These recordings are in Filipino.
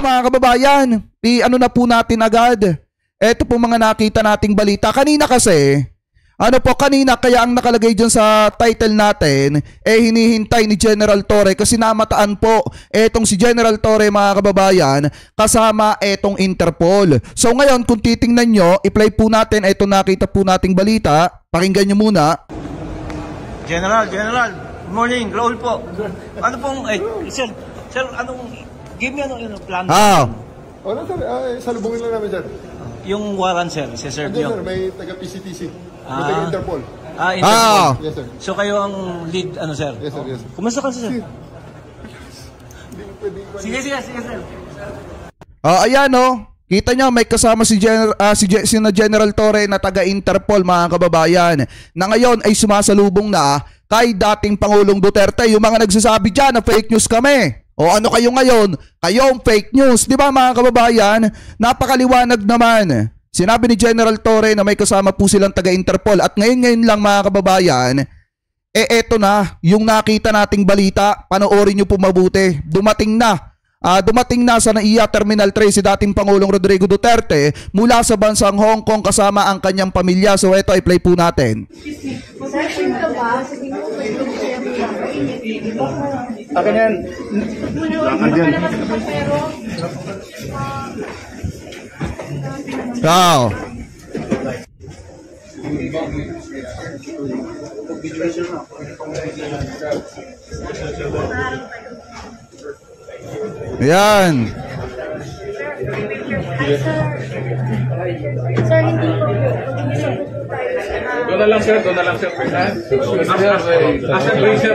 mga kababayan, ano na po natin agad. Ito po mga nakita nating balita. Kanina kasi, kanina kaya ang nakalagay dyan sa title natin, hinihintay ni General Torre kasi namataan po etong si General Torre mga kababayan kasama etong Interpol. So ngayon kung titingnan nyo, i-play po natin ito nakita po nating balita. Pakinggan nyo muna. General, good morning, Raul po. Ano pong, sir, give me yung plan. Wala sir, salubungin lang namin sir. Yung warrant sir, si-serve nyo. sir, may taga-PCTC, may taga-Interpol. Interpol. Yes sir. So kayo ang lead, sir? Yes sir, yes sir. Kumusta ka sir? Sige sir. Ayan kita nyo may kasama si General Torre na taga-Interpol mga kababayan na ngayon ay sumasalubong na kay dating Pangulong Duterte. Yung mga nagsasabi dyan na fake news kami. O ano kayo ngayon? Kayong fake news. Di ba mga kababayan? Napakaliwanag naman. Sinabi ni General Torre na may kasama po silang taga-Interpol. At ngayon lang mga kababayan, eto na yung nakita nating balita. Panoorin nyo po mabuti. Dumating na sa NAIA Terminal 3 si dating Pangulong Rodrigo Duterte mula sa bansang Hong Kong kasama ang kanyang pamilya. So ito ay play po natin. Akin yan. Wow. Ayan. Sir, hindi po. Doon na lang sir. As a green sir.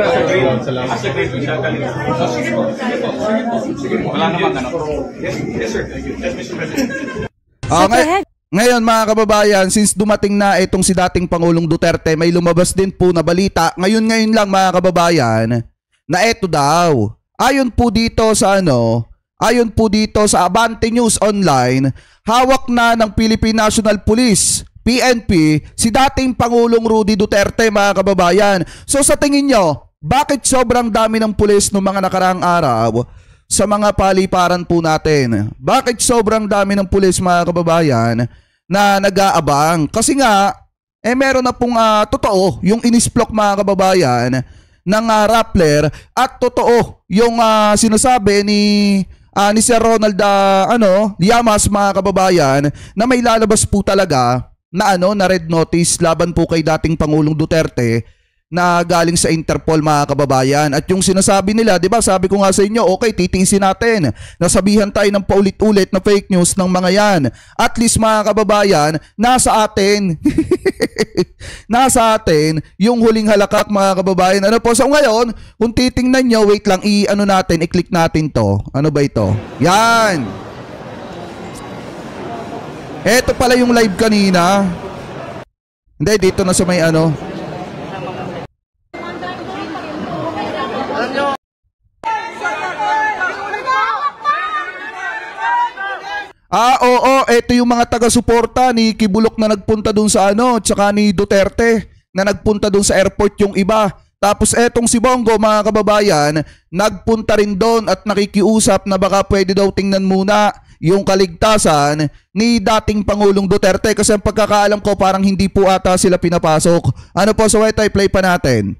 Wala naman Yes sir. Yes Mr. President. Ngayon mga kababayan, since dumating na itong si dating Pangulong Duterte, may lumabas din po na balita. Ngayon lang mga kababayan, na eto daw. Ayon po dito sa Abante News Online, hawak na ng Philippine National Police, PNP, si dating Pangulong Rudy Duterte mga kababayan. So sa tingin nyo, bakit sobrang dami ng pulis noong mga nakaraang araw sa mga paliparan po natin? Bakit sobrang dami ng pulis mga kababayan na nag-aabang? Kasi nga, meron na pong totoo yung inisplok mga kababayan ng Rappler at totoo yung sinasabi ni Sir Ronald Llamas mga kababayan na may lalabas po talaga na na red notice laban po kay dating Pangulong Duterte na galing sa Interpol mga kababayan. At yung sinasabi nila, di ba, sabi ko nga sa inyo, okay, titiisin natin. Nasabihan tayo ng paulit-ulit na fake news ng mga yan. At least mga kababayan, nasa atin. Nasa atin yung huling halakak mga kababayan. Ano po? So ngayon, kung titingnan nyo, wait lang, i-click natin to. Ano ba ito? Yan. Eto pala yung live kanina. Hindi, dito na sa may oo, ito yung mga taga-suporta ni Kibulok na nagpunta dun sa tsaka ni Duterte na nagpunta dun sa airport yung iba. Tapos etong si Bongo mga kababayan, nagpunta rin doon at nakikiusap na baka pwede daw tingnan muna yung kaligtasan ni dating Pangulong Duterte kasi ang pagkakaalam ko parang hindi po ata sila pinapasok. Ano po, so ito i-play pa natin.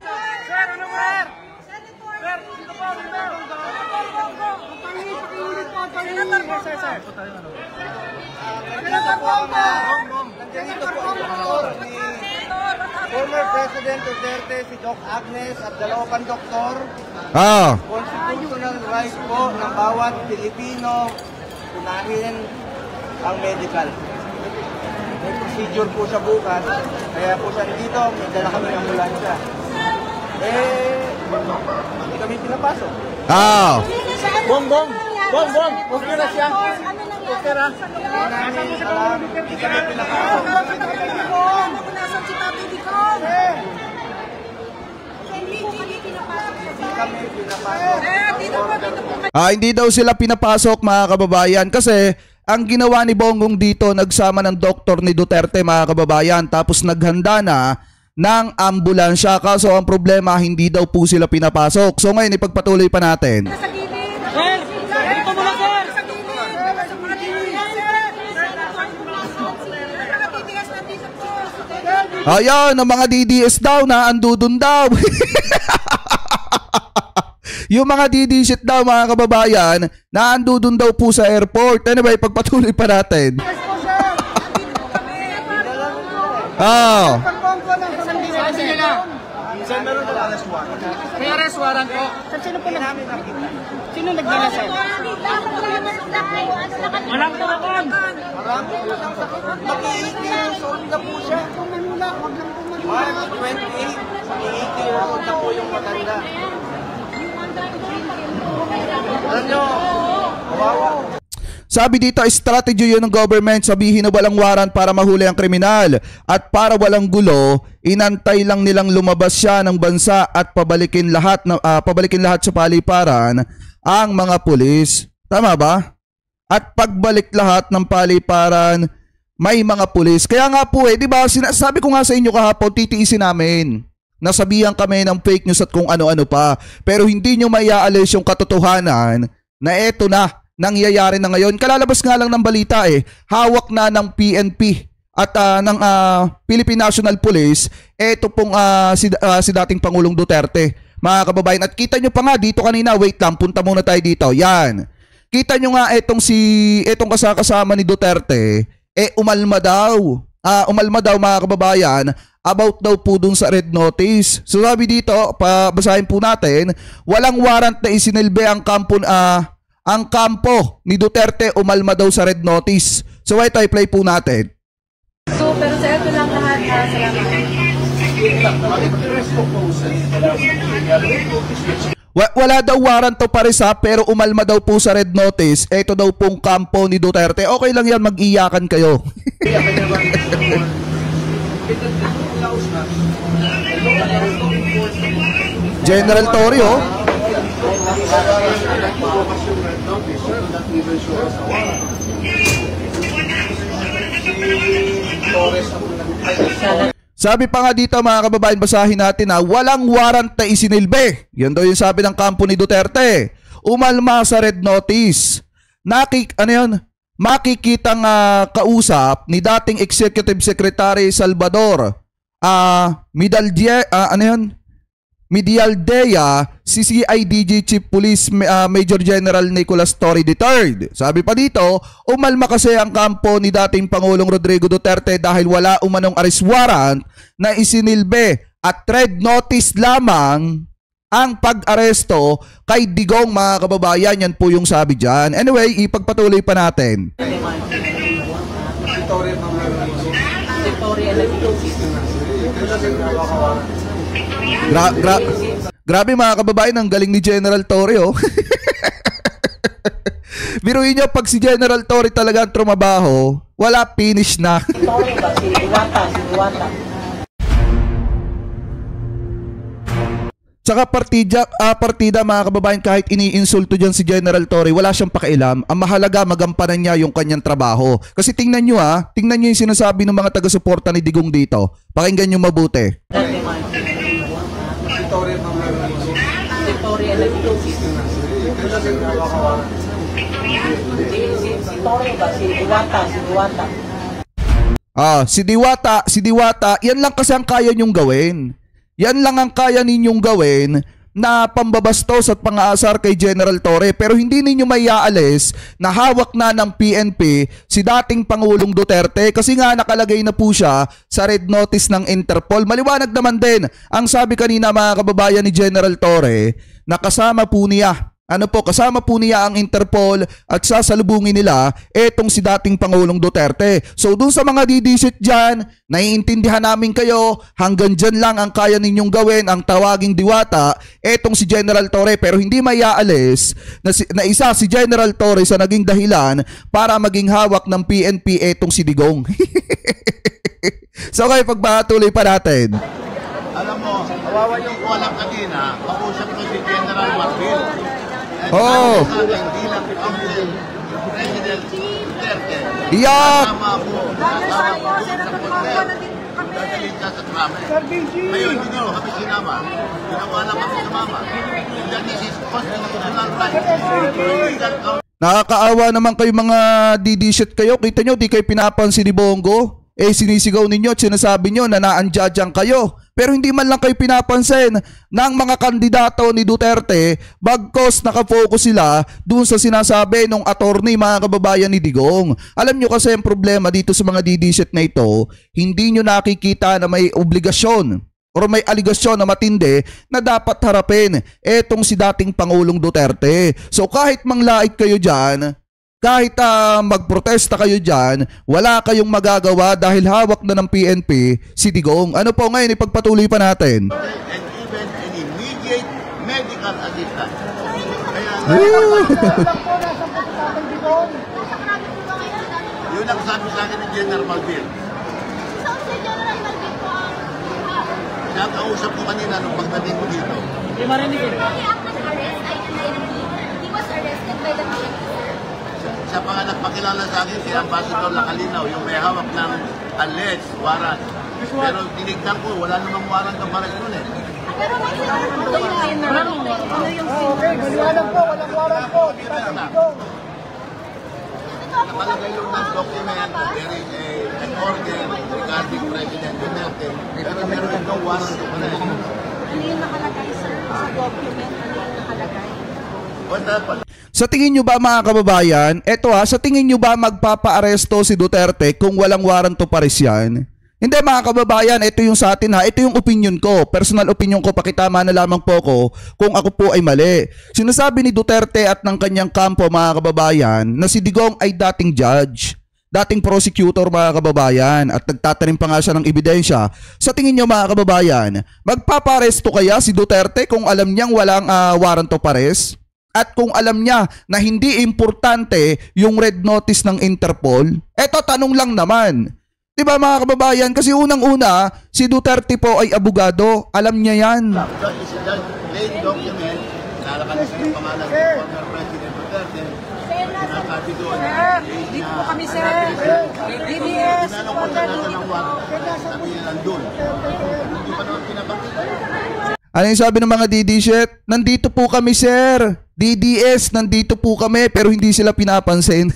Former President Duterte, si Doc Agnes at dalawang doktor. Constitutional right po ng bawat Pilipino unahin ang medical. May procedure po siya bukas, kaya po siya dito, may dala kami ng ambulansya. Hindi kami pinapasok. Bong! Okay na siya. Okay na. Hindi kami pinapasok. Hindi daw sila pinapasok mga kababayan kasi ang ginawa ni Bongbong dito, nagsama ng doktor ni Duterte mga kababayan, tapos naghanda na ng ambulansya. Kaso ang problema, hindi daw po sila pinapasok. So ngayon ipagpatuloy pa natin. Ayan, ang mga DDS daw na andudun daw. Yung mga DDS daw mga kababayan na andudun daw po sa airport. Anyway, pagpatuloy pa natin. Sir, meron ka arrest warrant. May arrest warrant po. Sino po namin nakita? Sino nagdala sir? Walang tawag. Marami po lang sakit. Mag-80 years old na po siya. March 28, 80 years old na po yung matanda. Alam nyo, kawawa. Sabi dito, strategy yun ng government, sabihin na walang warrant para mahuli ang kriminal. At para walang gulo, inantay lang nilang lumabas siya ng bansa at pabalikin lahat sa paliparan ang mga pulis. Tama ba? At pagbalik lahat ng paliparan, may mga pulis. Kaya nga po di ba, sinasabi ko nga sa inyo kahapon, titiisin namin. Nasabihan kami ng fake news at kung ano-ano pa. Pero hindi nyo maiaalis yung katotohanan na eto na, nangyayari na ngayon. Kalalabas nga lang ng balita hawak na ng PNP at ng Philippine National Police eto pong si dating Pangulong Duterte, mga kababayan. At kita nyo pa nga dito kanina, wait lang, punta muna tayo dito. Yan. Kita nyo nga etong kasama ni Duterte, umalma daw. Umalma daw mga kababayan about daw po dun sa red notice. So sabi dito, basahin po natin, walang warrant na isinilbi ang kampo ni Duterte, umalma daw sa red notice. So ito, i-play po natin. So, pero sa ito lang lahat, salamat. Wala daw warrant to parisa, pero umalma daw po sa red notice. Ito daw pong kampo ni Duterte. Okay lang yan, mag-iyakan kayo. General Torrio. Sabi pa nga dito mga kababayan, basahin natin walang warrant na isinilbi. Yan daw yung sabi ng kampo ni Duterte. Umalma sa red notice. Makikitang kausap ni dating Executive Secretary Salvador Medialdea, si CIDG Chief Police Major General Nicolas Torre III. Sabi pa dito, umalma kasi ang kampo ni dating Pangulong Rodrigo Duterte dahil wala umanong arrest warrant na isinilbi at red notice lamang ang pag-aresto kay Digong, mga kababayan. Yan po yung sabi dyan. Anyway, ipagpatuloy pa natin. Grabe mga kababayan, ang galing ni General Torre Biruin nyo, pag si General Torre talaga ang trumabaho, wala, finish na. Tsaka partida mga kababayan, kahit iniinsulto dyan si General Torre, wala siyang pakialam. Ang mahalaga, magampanan niya yung kanyang trabaho. Kasi tingnan nyo yung sinasabi ng mga taga-suporta ni Digong dito. Pakinggan nyo mabuti. Si Diwata, yan lang kasi ang kaya nyong gawin. Yan lang ang kaya ninyong gawin na pambabastos at pang-aasar kay General Torre. Pero hindi ninyo maiaalis na hawak na ng PNP si dating Pangulong Duterte kasi nga nakalagay na po siya sa red notice ng Interpol. Maliwanag naman din ang sabi kanina mga kababayan ni General Torre na kasama po niya ang Interpol at sasalubungin nila etong si dating Pangulong Duterte. So dun sa mga didisit dyan, naiintindihan namin kayo, hanggang dyan lang ang kaya ninyong gawin, ang tawaging Diwata, etong si General Torre. Pero hindi maiaalis na isa si General Torre sa naging dahilan para maging hawak ng PNP etong si Digong. So kayo, pagpatuloy pa natin. Alam mo, kawawa yung kuwalang kanina, makausap ko si General Marfil. Oh! Hindi lang President Duterte. Iyak! Kasama po sa Poder. Dadalhin ka sa trame. Ngayon, hindi nyo kami sinama. Ginawa lang kami sa mama. That is constitutional right. Nakakaawa naman kayo mga didishit kayo. Kita nyo, di kayo pinapansin ni Bongo. sinisigaw ninyo at sinasabi nyo na naandyadyan kayo. Pero hindi man lang kayo pinapansin ng mga kandidato ni Duterte, bagkos nakafocus sila dun sa sinasabi ng attorney, mga kababayan, ni Digong. Alam nyo kasi ang problema dito sa mga DDSet na ito, hindi nyo nakikita na may obligasyon o may aligasyon na matindi na dapat harapin etong si dating Pangulong Duterte. So kahit manglait kayo dyan, kahit magprotesta kayo dyan, wala kayong magagawa dahil hawak na ng PNP si Digong. Ano po ngayon, ipagpatuloy pa natin. And even an immediate medical assistance. Kaya yun ang sabi sa akin ng General Malvin. Nakausap ko kanina nung pagdating ko dito. He was arrested by the PNP. Sa mga nagpakilala sa akin, si Ambassador Lacalinaw, yung may hawak ng alleged warrant. Pero tinignan ko, wala namang warrant ng pares nun eh. Pero may sinabi po yung Walang warrant po. Nakalagay yung ng document, there is an order regarding President Duterte, pero meron itong warrant ng pares. Ano yung nakalagay, sir, sa document? Ano yung nakalagay? What happened? Sa tingin nyo ba, mga kababayan, sa tingin nyo ba magpapa-aresto si Duterte kung walang warrant to pares yan? Hindi, mga kababayan, ito yung sa atin ha, ito yung opinion ko, personal opinion ko, pakitama na lamang po ko kung ako po ay mali. Sinasabi ni Duterte at ng kanyang kampo, mga kababayan, na si Digong ay dating judge, dating prosecutor, mga kababayan, at nagtatanim pa nga siya ng ebidensya. Sa tingin nyo, mga kababayan, magpapa-aresto kaya si Duterte kung alam niyang walang warrant to pares? At kung alam niya na hindi importante yung red notice ng Interpol? Eto, tanong lang naman. Diba, mga kababayan? Kasi unang-una, si Duterte po ay abogado. Alam niya yan. It's a plain document, nalakalagay yung pangalan ng former President Duterte. Nakasabi doon. Hindi po kami, sir. DBS. Tinanong ko sa natin ng warrant. Sabi niya nandun. Hindi pa naman pinabanggit. Ano yung sabi ng mga DDSet? Nandito po kami, sir. DDS, nandito po kami, pero hindi sila pinapansin.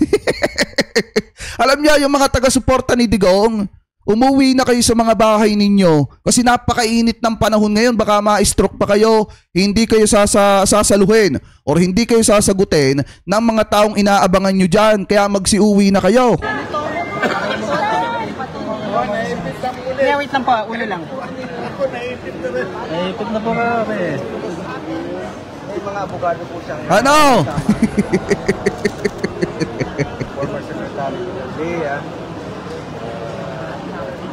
Alam niya, yung mga taga-suporta ni Digong, umuwi na kayo sa mga bahay ninyo kasi napakainit ng panahon ngayon, baka ma-stroke pa kayo, hindi kayo sasaluhin or hindi kayo sasagutin ng mga taong inaabangan nyo dyan, kaya magsiuwi na kayo. Wait lang po, ulo lang. Naipit na po kami. May mga abogado po siyang... Ano? Former Secretary Lea.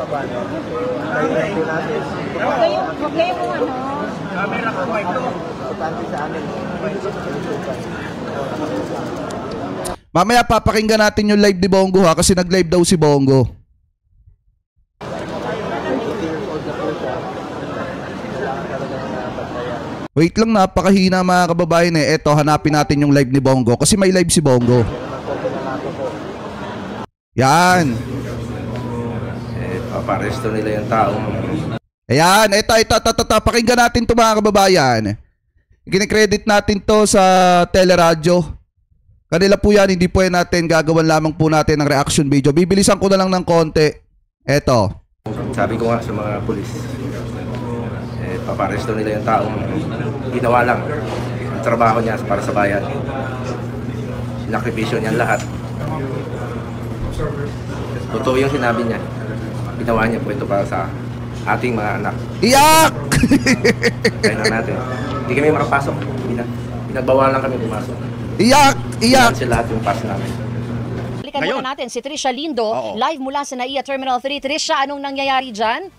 Paano? Tayo po natin. Huwag kayo po ano. Camera ko, mic to. Importante sa amin. Mamaya papakinggan natin yung live ni Bongo ha, kasi nag-live daw si Bongo. Wait lang, napakahina, mga kababayan eh. Eto, hanapin natin yung live ni Bongo kasi may live si Bongo. Yan. Paparesto nila yung tao. Ayan, ito, pakinggan natin to, mga kababayan. Kinikredit natin to sa teleradyo. Kanila po yan, hindi po yan natin gagawan lamang po natin ng reaction video. Bibilisan ko na lang ng konti. Eto. Sabi ko nga sa mga pulis, paparesto nila yung taong ginawa lang ang trabaho niya para sa bayan. Sinakripisyo niya lahat. Totoo yung sinabi niya. Ginawa niya po ito para sa ating mga anak. Iyak! Kaya na natin. Hindi kami makapasok. Pinagbawalan kami pumasok. Iyak! Iyak! Sila lahat yung pass namin. Balikan muna natin si Trisha Lindo, live mula sa NAIA Terminal 3. Trisha, anong nangyayari dyan?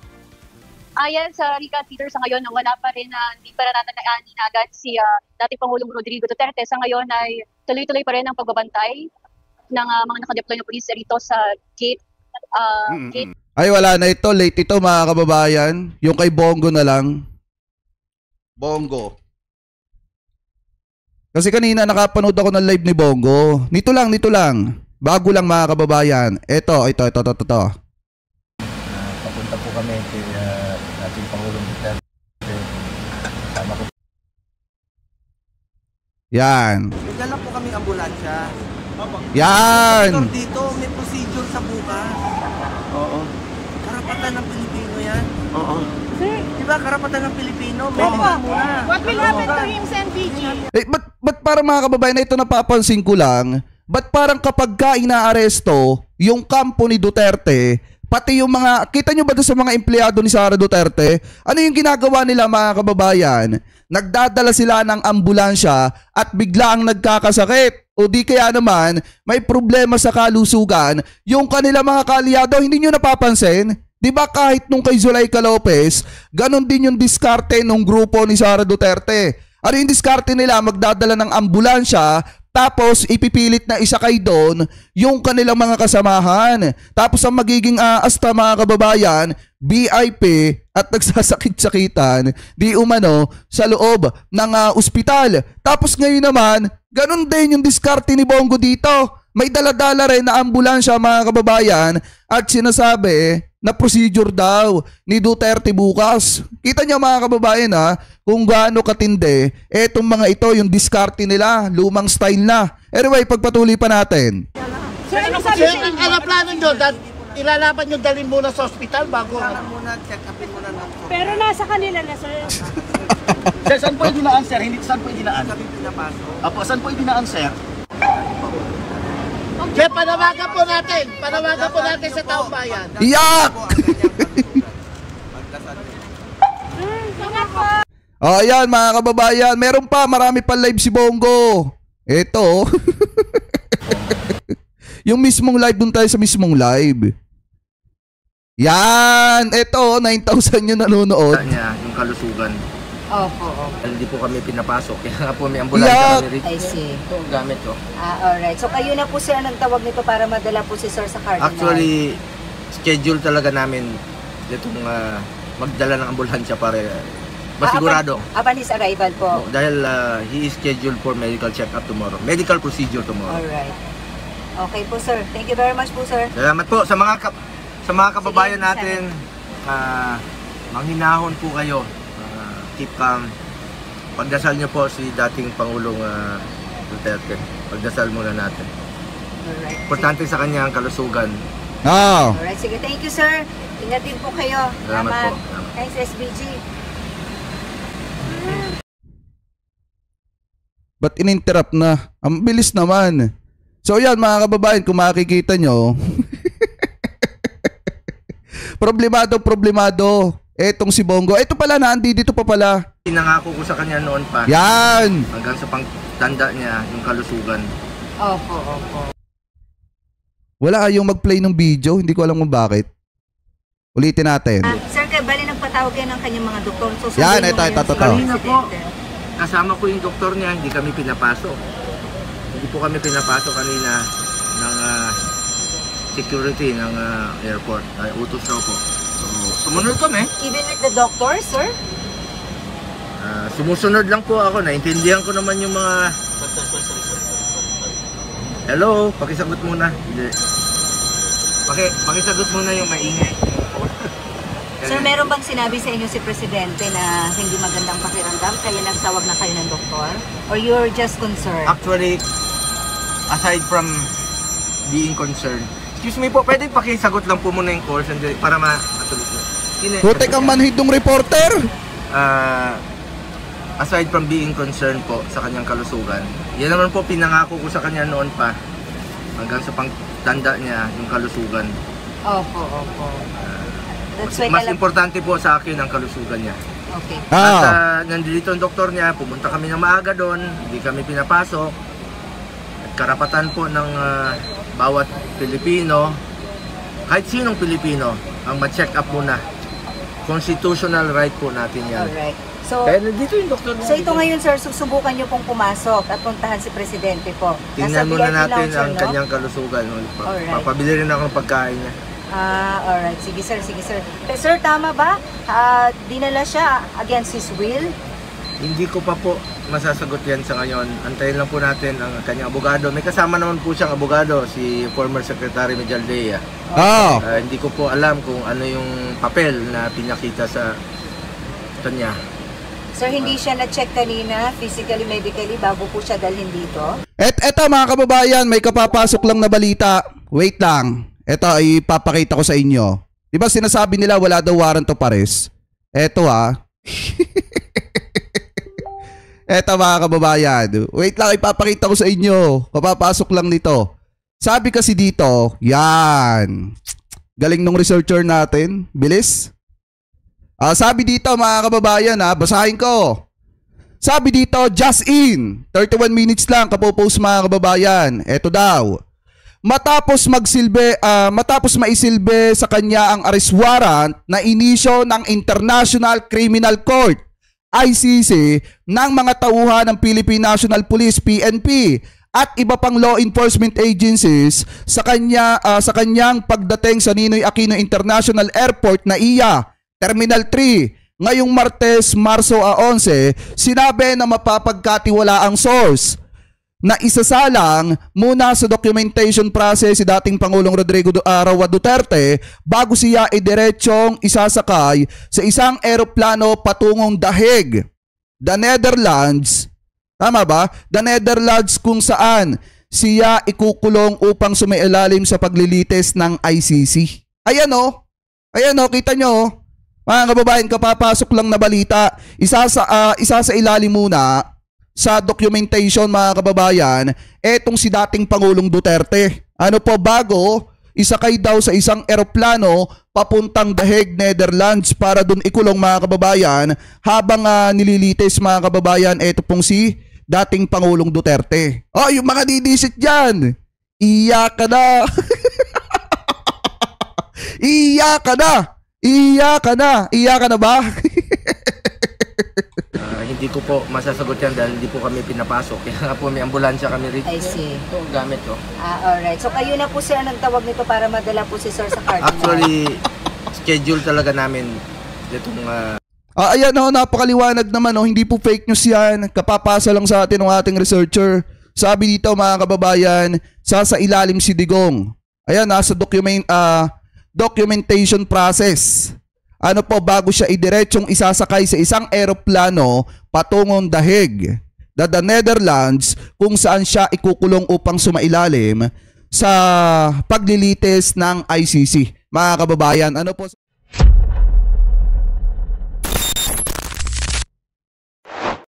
Ayan, sa Rica Theater sa ngayon, wala pa rin hindi pa rin natin agad si dating Pangulong Rodrigo Duterte. Sa ngayon ay tuloy-tuloy pa rin ang pagbabantay ng mga nakadeploy na pulis rito sa gate. Ay, wala na ito. Late ito, mga kababayan. Yung kay Bongo na lang. Bongo. Kasi kanina nakapanood ako ng live ni Bongo. Nito lang. Bago lang, mga kababayan. Ito. Papunta po kami kay ating Pangulong Duterte. Sama ko. Yan. May dala po kami ambulansya. Yan. Dito, may procedure sa bukas. Oo. karapatan ng Pilipino yan. Oo. Di ba, karapatan ng Pilipino? Medical muna. What will happen to him, SNDG? Ba't parang mga kababayan na ito napapansin ko lang, ba't parang kapag ka inaaresto yung kampo ni Duterte, pati yung mga, kita nyo ba doon sa mga empleyado ni Sara Duterte, ano yung ginagawa nila mga kababayan? Nagdadala sila ng ambulansya at bigla ang nagkakasakit. O di kaya naman, may problema sa kalusugan, yung kanila mga kaalyado, hindi nyo napapansin? Di ba kahit nung kay Zuleika Lopez, ganon din yung diskarte nung grupo ni Sara Duterte. Ano yung diskarte nila? Magdadala ng ambulansya, tapos ipipilit na isakay doon yung kanilang mga kasamahan. Tapos ang magiging asta mga kababayan, VIP at nagsasakit-sakitan di umano sa loob ng ospital. Tapos ngayon naman, ganun din yung diskarte ni Bongo dito. May daladala rin na ambulansya mga kababayan at sinasabi na procedure daw ni Duterte bukas. Kita niyo mga kababayan kung gaano katindi etong mga ito, yung diskarte nila, lumang style na. Anyway, pagpatuloy pa natin. Sir, ano sabi sa inyo? Ano plano nyo? Ilalaban nyo dalhin muna sa ospital bago? Kailangan muna, check upin muna ng Pero nasa kanila na, sir. Sir, saan po yung dinaan, sir? Hindi saan po yung dinaan? kami pinapasok. Apo, saan po yung dinaan, sir? Sir, panawagan po natin. Panawagan po natin sa taong bayan. Yak! Ingat po. Ayan mga kababayan, meron pa, marami pa live si Bongo. Ito. Yung mismong live, dun tayo sa mismong live. Yan, ito 9,000 yung nanonood. Niya, yung kalusugan. Opo. Hindi po kami pinapasok. Kaya nga po may ambulansya kami rito. I see. Ito ang gamit ko. Alright. So kayo na po sir ang nagtawag nito para madala po si sir sa Cardinal? Actually, schedule talaga namin itong magdala ng ambulansya para masigurado. Upon his arrival po? Dahil he is scheduled for medical check-up tomorrow. Medical procedure tomorrow. Alright. Okay po sir. Thank you very much po sir. Salamat po sa mga kababayan natin. Manghinahon po kayo. Keep calm. Pagdasal niyo po si dating Pangulong Duterte. Pagdasal muna natin. Alright. Importante sa kanya ang kalusugan. Alright, sige. Thank you sir. Ingat din po kayo. Salamat po. Thanks SBG. Ba't in-interrupt na? Ang bilis naman. So yan mga kababayan, kung makikita nyo, problemado. Etong si Bongo. Ito pala, dito pa pala. Pinangako ko sa kanya noon pa. Yan! Hanggang sa pangtanda niya, yung kalusugan. Opo. Wala yung mag-play ng video. Hindi ko alam kung bakit. Ulitin natin. Sir, kaya bali nagpatawag yan ng kanyang mga doktor. So, yan, ito. Kanina po, kasama ko yung doktor niya, hindi kami pinapasok. Hindi po kami pinapasok kanina ng security ng airport. Utos raw po. So, sumunod kami. Even with the doctor, sir? Sumusunod lang po ako. Naintindihan ko naman yung mga... Hello, pakisagot muna. Hindi. Pakisagot muna yung maingay. Sir, meron bang sinabi sa inyo si Presidente na hindi magandang pakiramdam kaya nagtawag na kayo ng doktor? Or you're just concerned? Actually, aside from being concerned, excuse me po, pwede pakisagot lang po muna yung call para matuloy na. Putek ang manhid ng reporter! Aside from being concerned po sa kanyang kalusugan, yan naman po pinangako ko sa kanya noon pa hanggang sa pangtanda niya yung kalusugan. Opo. Mas importante po sa akin ang kalusugan niya. Okay. At nandito ang doktor niya, pumunta kami ng maaga doon, hindi kami pinapasok. At karapatan po ng bawat Pilipino, kahit sinong Pilipino, ang ma-check up muna. Constitutional right po natin yan. Alright. So, kaya nandito yung doktor. So ito ngayon sir, susubukan nyo pong pumasok at puntahan si Presidente po. Tingnan muna natin ang kanyang kalusugan. Papabili rin ako ng pagkain niya. Alright. Sige sir. Sir, tama ba? Dinala siya against his will? Hindi ko pa po masasagot yan sa ngayon. Antayin lang po natin ang kanyang abogado. May kasama naman po siyang abogado, si former Secretary Mejaldea. Hindi ko po alam kung ano yung papel na pinakita sa kanya. Sir, hindi siya na-check kanina, physically, medically, bago po siya dalhin dito? Eto mga kababayan, may kapapasok lang na balita. Wait lang. Ito, ipapakita ko sa inyo. Di ba sinasabi nila wala daw warrant of arrest? Eto Eto mga kababayan. Wait lang, ipapakita ko sa inyo. Kapapasok lang nito. Sabi kasi dito, yan. Galing nung researcher natin. Bilis. Sabi dito mga kababayan, basahin ko. Sabi dito, just in. 31 minutes lang kapopost mga kababayan. Eto daw. Matapos maisilbi sa kanya ang arrest warrant na inisyo ng International Criminal Court ICC ng mga tauhan ng Philippine National Police PNP at iba pang law enforcement agencies sa kanyang pagdating sa Ninoy Aquino International Airport na iya Terminal 3 ngayong Martes, Marso 11, sinabi na mapapagkatiwala ang source na isasalang muna sa documentation process si dating Pangulong Rodrigo Roa Duterte bago siya idiretsong isasakay sa isang eroplano patungong The Hague, the Netherlands. Tama ba? The Netherlands kung saan siya ikukulong upang sumailalim sa paglilitis ng ICC. Ayan kita nyo. Mga kababayan, kapapasok lang na balita. Isa sa ilalim muna sa documentation mga kababayan, etong si dating Pangulong Duterte. Ano po, bago isakay daw sa isang eroplano papuntang The Hague, Netherlands para dun ikulong mga kababayan habang nililitis mga kababayan, eto pong si dating Pangulong Duterte. Yung mga didisit dyan, iyak ka na. Iyak ka na ba? Hindi ko po masasagot yan dahil hindi po kami pinapasok. Kaya nga po may ambulansya kami rito. I see. Ito gamit ko. Alright. So kayo na po sir ang nagtawag nito para madala po si sir sa Cardinal. Actually, schedule talaga namin itong... Ayan napakaliwanag naman hindi po fake news yan. Kapapasa lang sa atin ng ating researcher. Sabi dito mga kababayan, sa ilalim si Digong. Ayan, nasa documentation process. Ano po, bago siya idiretsong isasakay sa isang eroplano patungong The Hague, the Netherlands, kung saan siya ikukulong upang sumailalim sa paglilitis ng ICC. Mga kababayan, ano po